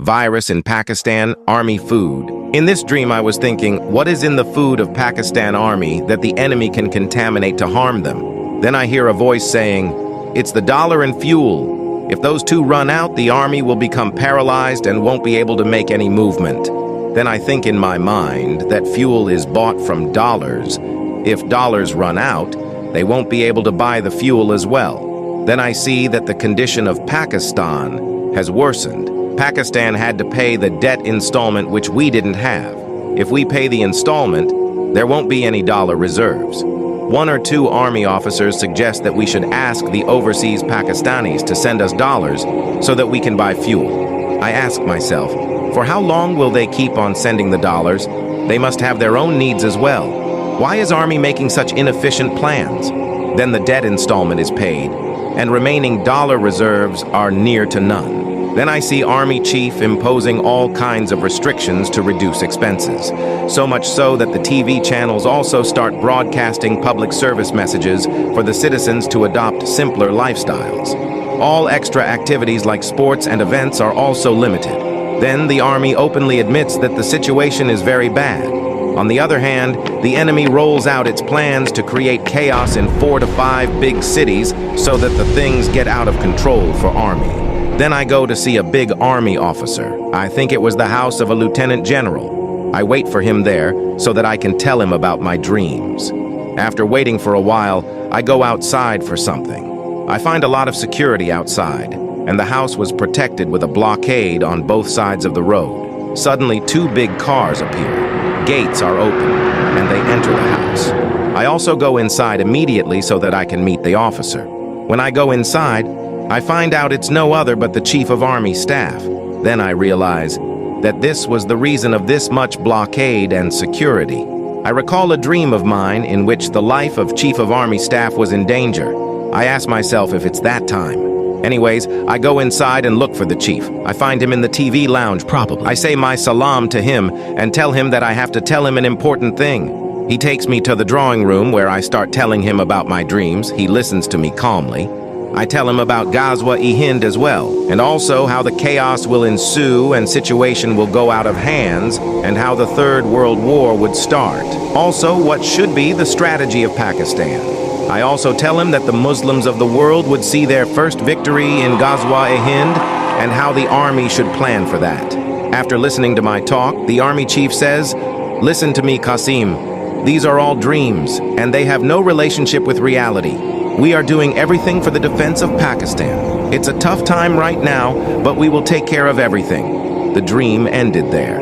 Virus in Pakistan, Army food. In this dream, I was thinking, what is in the food of Pakistan Army that the enemy can contaminate to harm them? Then I hear a voice saying, it's the dollar and fuel. If those two run out, the army will become paralyzed and won't be able to make any movement. Then I think in my mind that fuel is bought from dollars. If dollars run out, they won't be able to buy the fuel as well. Then I see that the condition of Pakistan has worsened. Pakistan had to pay the debt installment which we didn't have. If we pay the installment, there won't be any dollar reserves. One or two army officers suggest that we should ask the overseas Pakistanis to send us dollars so that we can buy fuel. I ask myself, for how long will they keep on sending the dollars? They must have their own needs as well. Why is Army making such inefficient plans? Then the debt installment is paid, and remaining dollar reserves are near to none. Then I see Army Chief imposing all kinds of restrictions to reduce expenses. So much so that the TV channels also start broadcasting public service messages for the citizens to adopt simpler lifestyles. All extra activities like sports and events are also limited. Then the Army openly admits that the situation is very bad. On the other hand, the enemy rolls out its plans to create chaos in 4 to 5 big cities so that the things get out of control for Army. Then I go to see a big army officer. I think it was the house of a lieutenant general. I wait for him there so that I can tell him about my dreams. After waiting for a while, I go outside for something. I find a lot of security outside, and the house was protected with a blockade on both sides of the road. Suddenly, 2 big cars appear. Gates are open, and they enter the house. I also go inside immediately so that I can meet the officer. When I go inside, I find out it's no other but the Chief of Army Staff. Then I realize that this was the reason of this much blockade and security. I recall a dream of mine in which the life of Chief of Army Staff was in danger. I ask myself if it's that time. Anyways, I go inside and look for the chief. I find him in the TV lounge, probably. I say my salam to him and tell him that I have to tell him an important thing. He takes me to the drawing room where I start telling him about my dreams. He listens to me calmly. I tell him about Ghazwa-e-Hind as well, and also how the chaos will ensue and situation will go out of hands, and how the Third World War would start. Also, what should be the strategy of Pakistan. I also tell him that the Muslims of the world would see their first victory in Ghazwa-e-Hind, and how the army should plan for that. After listening to my talk, the army chief says, "Listen to me, Qasim. These are all dreams, and they have no relationship with reality. We are doing everything for the defense of Pakistan. It's a tough time right now, but we will take care of everything." The dream ended there.